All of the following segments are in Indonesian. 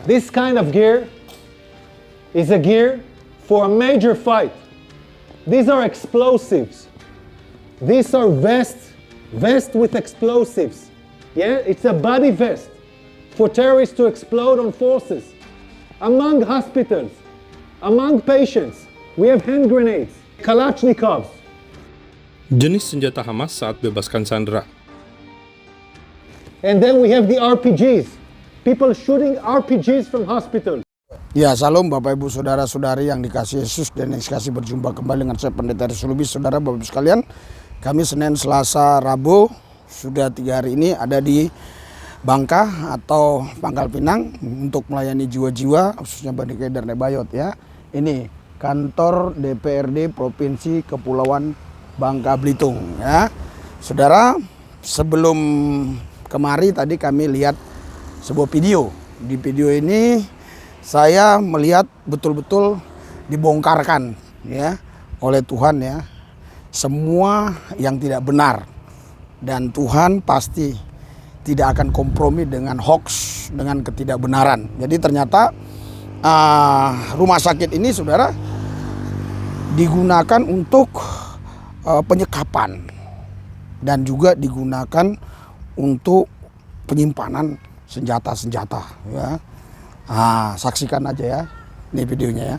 This kind of gear is a gear for a major fight. These are explosives. These are vests with explosives. Yeah, it's a body vest for terrorists to explode on forces. Among hospitals, among patients, we have hand grenades, Kalashnikovs. Jenis senjata Hamas saat bebaskan sandera. And then we have the RPGs. People shooting RPGs from hospitals. Ya, salam Bapak Ibu Saudara-saudari yang dikasihi Yesus dan yang dikasihi, berjumpa kembali dengan saya Pendeta Aris Lubis. Saudara Bapak Ibu sekalian, kami Senin, Selasa, Rabu sudah 3 hari ini ada di Bangka atau Pangkal Pinang untuk melayani jiwa-jiwa khususnya Badai dan Nebayot ya. Ini kantor DPRD Provinsi Kepulauan Bangka Belitung ya. Saudara, sebelum kemari tadi kami lihat sebuah video. Di video ini saya melihat betul-betul dibongkarkan ya oleh Tuhan ya semua yang tidak benar, dan Tuhan pasti tidak akan kompromi dengan hoax, dengan ketidakbenaran. Jadi ternyata rumah sakit ini saudara digunakan untuk penyekapan dan juga digunakan untuk penyimpanan senjata-senjata ya. Saksikan aja ya ini videonya ya.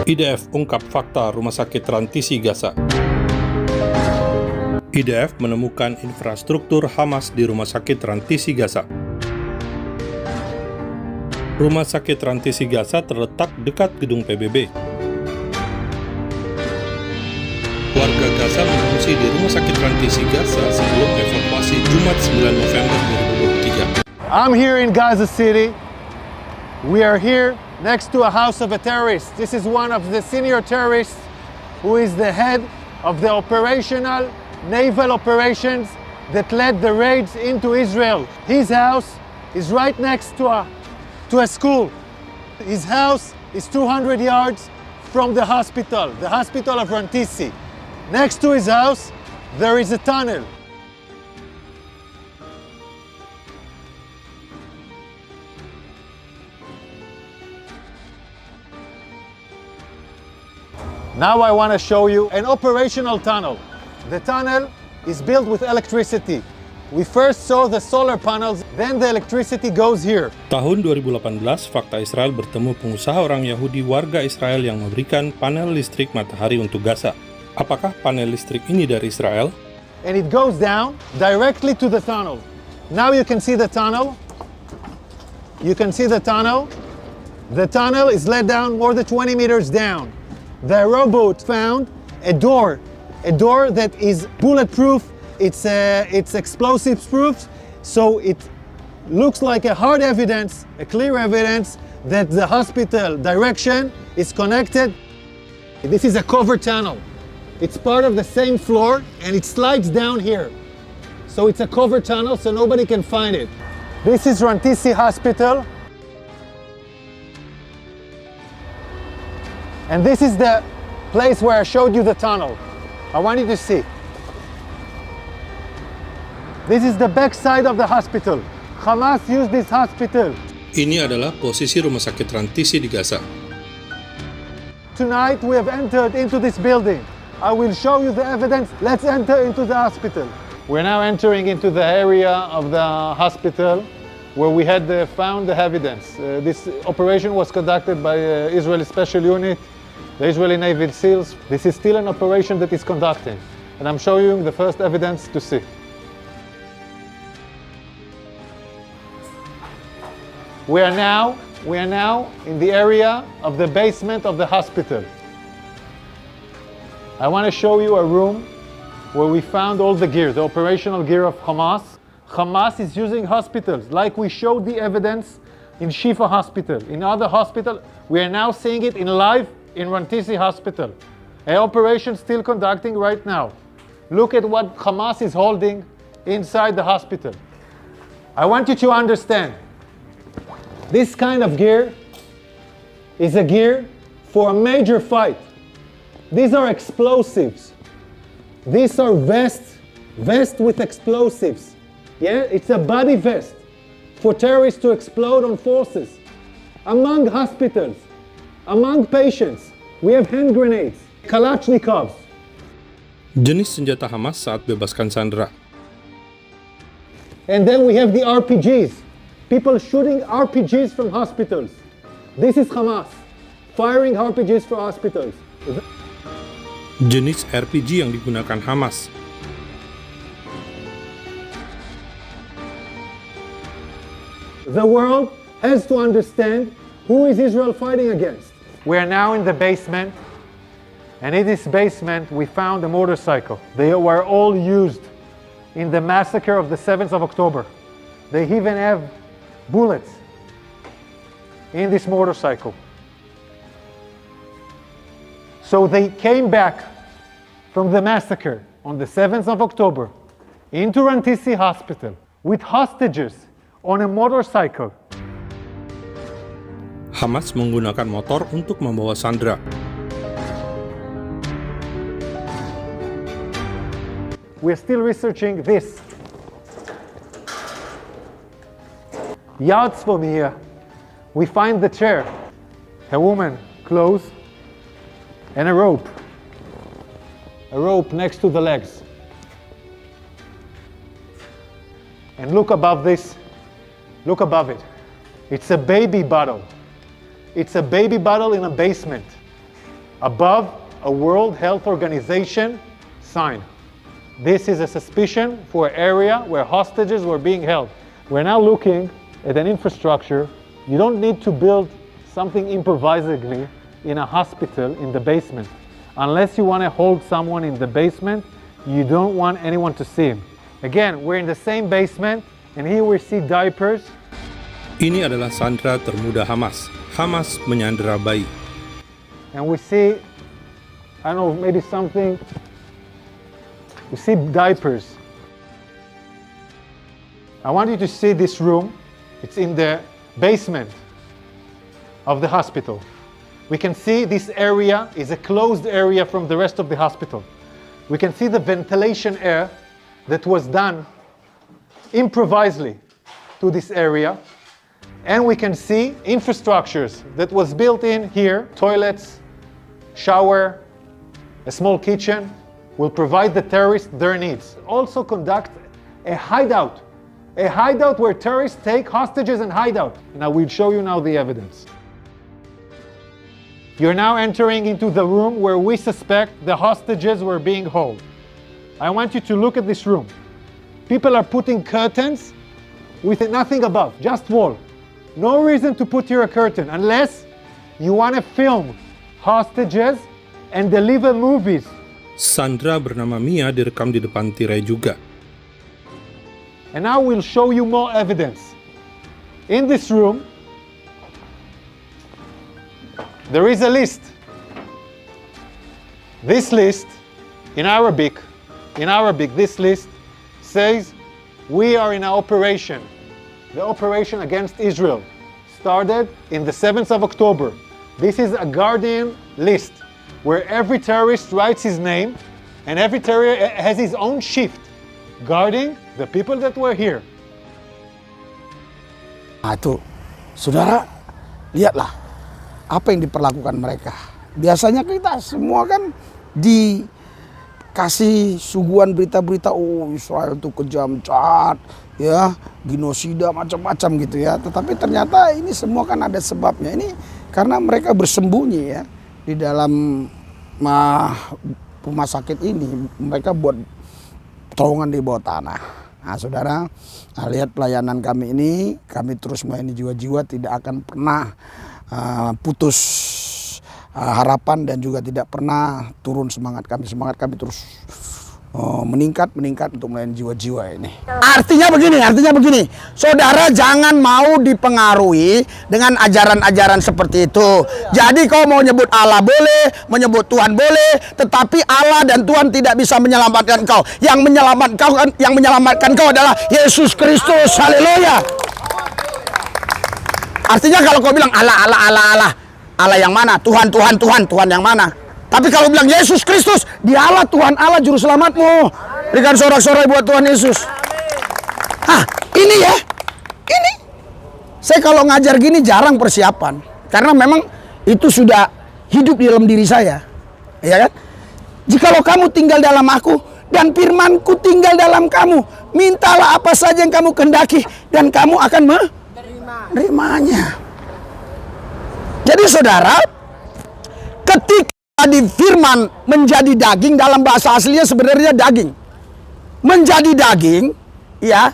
IDF ungkap fakta Rumah Sakit Rantisi Gaza. IDF menemukan infrastruktur Hamas di Rumah Sakit Rantisi Gaza. Rumah Sakit Rantisi Gaza terletak dekat gedung PBB. Warga Gaza mengungsi di Rumah Sakit Rantisi Gaza sebelum evakuasi Jumat 9 November 2023. I'm here in Gaza City. We are here next to a house of a terrorist. This is one of the senior terrorists who is the head of the operational naval operations that led the raids into Israel. His house is right next to a school. His house is 200 yards from the hospital of Rantisi. Next to his house, there is a tunnel. Now I want to show you an operational tunnel. The tunnel is built with electricity. We first saw the solar panels, then the electricity goes here. Tahun 2018, Fakta Israel bertemu pengusaha orang Yahudi warga Israel yang memberikan panel listrik matahari untuk Gaza. Apakah panel listrik ini dari Israel? And it goes down directly to the tunnel. Now you can see the tunnel. You can see the tunnel. The tunnel is let down more than 20 meters down. The robot found a door that is bulletproof. It's explosives proof, so it looks like a hard evidence, a clear evidence that the hospital direction is connected. This is a covered tunnel. It's part of the same floor and it slides down here. So it's a covered tunnel so nobody can find it. This is Rantisi Hospital. And this is the place where I showed you the tunnel. I want you to see. This is the back side of the hospital. Hamas used this hospital. Ini adalah posisi Rumah Sakit Rantisi di Gaza. Tonight we have entered into this building. I will show you the evidence. Let's enter into the hospital. We're now entering into the area of the hospital where we had found the evidence. This operation was conducted by Israeli Special Unit, the Israeli Navy SEALs. This is still an operation that is conducting, and I'm showing you the first evidence to see. We are now in the area of the basement of the hospital. I want to show you a room where we found all the gear, the operational gear of Hamas. Hamas is using hospitals, like we showed the evidence in Shifa Hospital. In other hospital, we are now seeing it in live in Rantisi Hospital. An operation still conducting right now. Look at what Hamas is holding inside the hospital. I want you to understand, this kind of gear is a gear for a major fight. These are explosives. These are vests with explosives. Yeah, it's a body vest for terrorists to explode on forces, among hospitals, among patients. We have hand grenades, Kalashnikovs. Jenis senjata Hamas saat bebaskan sandera. And then we have the RPGs, people shooting RPGs from hospitals. This is Hamas, firing RPGs for hospitals. Jenis RPG yang digunakan Hamas. The world has to understand who is Israel fighting against. We are now in the basement, and in this basement we found a motorcycle. They were all used in the massacre of the 7th of October. They even have bullets in this motorcycle. So they came back from the massacre on the 7th of October into Rantisi Hospital with hostages on a motorcycle. Hamas menggunakan motor untuk membawa sandera. We're still researching this. Yards from here, we find the chair, a woman, clothes, and a rope. A rope next to the legs. And look above this, look above it. It's a baby bottle. It's a baby bottle in a basement. Above a World Health Organization sign. This is a suspicion for an area where hostages were being held. We're now looking at an infrastructure. You don't need to build something improvisedly in a hospital in the basement. Unless you want to hold someone in the basement, you don't want anyone to see him. Again, we're in the same basement, and here we see diapers. Ini adalah sandera termuda Hamas. Hamas menyandera bayi. And we see, I don't know, maybe something. You see diapers. I want you to see this room. It's in the basement of the hospital. We can see this area is a closed area from the rest of the hospital. We can see the ventilation air that was done improvisedly to this area. And we can see infrastructures that was built in here, toilets, shower, a small kitchen, will provide the terrorists their needs. Also conduct a hideout where terrorists take hostages and hide out. And I will show you now the evidence. You're now entering into the room where we suspect the hostages were being held. I want you to look at this room. People are putting curtains with nothing above, just wall. No reason to put here a curtain unless you want to film hostages and deliver movies. Sandra bernama Mia direkam di depan tirai juga. And now we'll show you more evidence. In this room, there is a list. This list, in Arabic, this list says, we are in an operation. The operation against Israel started in the 7th of October. This is a Guardian list where every terrorist writes his name and every terrorist has his own shift guarding the people that were here. Nah itu, saudara, lihatlah apa yang diperlakukan mereka. Biasanya kita semua kan dikasih suguhan berita-berita, oh Israel itu kejam, jahat, ya, genosida macam-macam gitu ya. Tetapi ternyata ini semua kan ada sebabnya. Ini karena mereka bersembunyi ya di dalam rumah sakit ini. Mereka buat terowongan di bawah tanah. Nah saudara, lihat pelayanan kami ini, kami terus melayani jiwa-jiwa, tidak akan pernah putus harapan dan juga tidak pernah turun semangat kami. Semangat kami terus meningkat untuk melayani jiwa-jiwa ini. Artinya begini, saudara jangan mau dipengaruhi dengan ajaran-ajaran seperti itu. Jadi kau mau nyebut Allah boleh, menyebut Tuhan boleh, tetapi Allah dan Tuhan tidak bisa menyelamatkan kau. Yang menyelamatkan kau adalah Yesus Kristus. Haleluya. Artinya kalau kau bilang Allah yang mana? Tuhan yang mana? Tapi kalau bilang Yesus Kristus, dialah Tuhan Allah Juru Selamatmu. Berikan sorak-sorai buat Tuhan Yesus. Hah, ini ya. Saya kalau ngajar gini jarang persiapan, karena memang itu sudah hidup di dalam diri saya, ya kan? Jikalau kamu tinggal dalam aku dan firmanku tinggal dalam kamu, mintalah apa saja yang kamu kehendaki dan kamu akan menerimanya. Jadi saudara, ketika di firman menjadi daging, dalam bahasa aslinya sebenarnya daging. Menjadi daging, ya,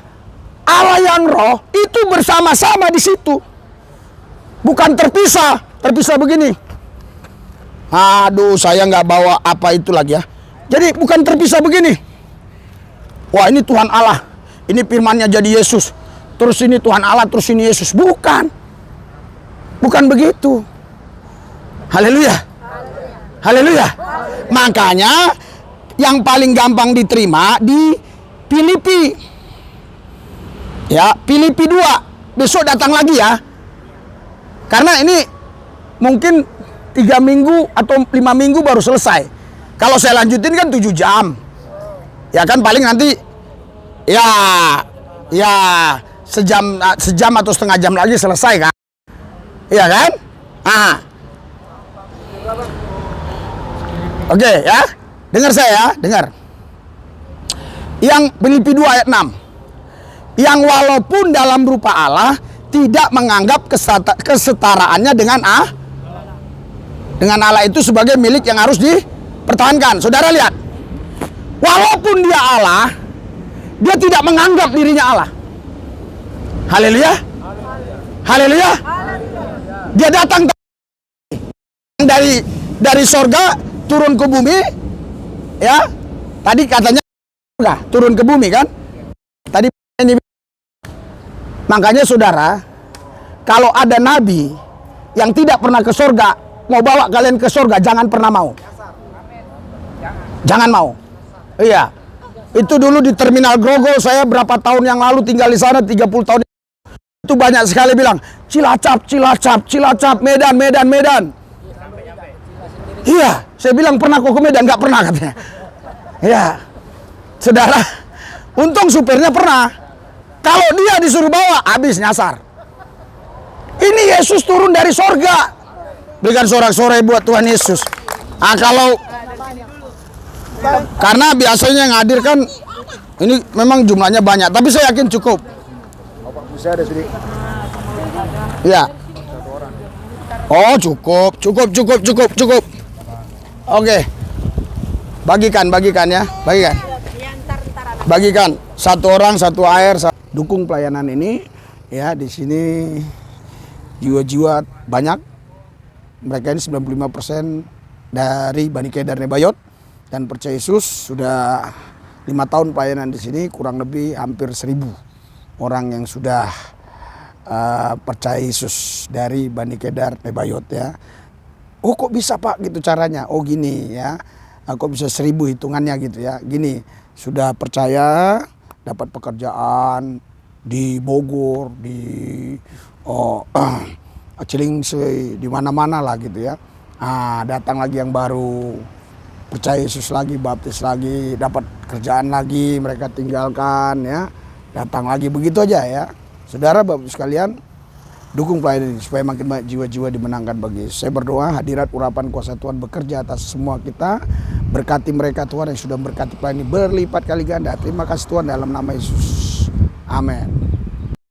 Allah yang roh itu bersama-sama di situ. Bukan terpisah begini. Aduh, saya nggak bawa apa itu lagi ya. Jadi bukan terpisah begini. Wah, ini Tuhan Allah, ini firmannya jadi Yesus. Terus ini Tuhan Allah, terus ini Yesus. Bukan begitu. Haleluya. Haleluya. Makanya yang paling gampang diterima di Filipi. Ya, Filipi 2. Besok datang lagi ya. Karena ini mungkin 3 minggu atau 5 minggu baru selesai. Kalau saya lanjutin kan 7 jam. Ya kan paling nanti ya sejam atau setengah jam lagi selesai kan. Iya kan? Oke ya. Dengar saya ya, dengar. Yang Filipi 2 ayat 6. Yang walaupun dalam rupa Allah tidak menganggap kesetaraannya dengan Allah itu sebagai milik yang harus dipertahankan. Saudara lihat, walaupun dia Allah, dia tidak menganggap dirinya Allah. Haleluya. Haleluya. Dia datang dari sorga turun ke bumi, ya. Tadi katanya turun ke bumi kan? Tadi ini. Makanya saudara, kalau ada nabi yang tidak pernah ke sorga, mau bawa kalian ke sorga, jangan pernah mau. Jangan mau. Iya. Itu dulu di Terminal Grogol, saya berapa tahun yang lalu tinggal di sana, 30 tahun. Itu banyak sekali bilang, Cilacap, Medan. Iya, saya bilang pernah kok ke Medan, nggak pernah katanya. Iya. Saudara, untung supirnya pernah. Kalau dia disuruh bawa, habis nyasar. Ini Yesus turun dari sorga. Berikan sorak-sorai buat Tuhan Yesus. Kalau karena biasanya yang hadir kan ini memang jumlahnya banyak, tapi saya yakin cukup. Ya. Oh, cukup. Oke. Bagikan ya, bagikan. 1 orang 1 air. Dukung pelayanan ini ya. Di sini jiwa-jiwa banyak. Mereka ini 95% dari Bani Kedar Nebayot dan percaya Yesus. Sudah 5 tahun pelayanan di sini, kurang lebih hampir 1000 orang yang sudah percaya Yesus dari Bani Kedar Nebayot ya. Oh, kok bisa Pak gitu caranya? Oh gini ya. Kok bisa 1000 hitungannya gitu ya. Gini, sudah percaya, dapat pekerjaan di Bogor, di Cilingsi, di mana-mana lah gitu ya. Datang lagi yang baru, percaya Yesus lagi, baptis lagi, dapat kerjaan lagi, mereka tinggalkan ya. Datang lagi, begitu aja ya. Saudara Bapak sekalian, dukung pelayanan ini supaya makin banyak jiwa-jiwa dimenangkan bagi Yesus. Saya berdoa hadirat urapan kuasa Tuhan bekerja atas semua kita. Berkati mereka Tuhan yang sudah berkati pelayanan ini berlipat kali ganda. Terima kasih Tuhan dalam nama Yesus. Amin.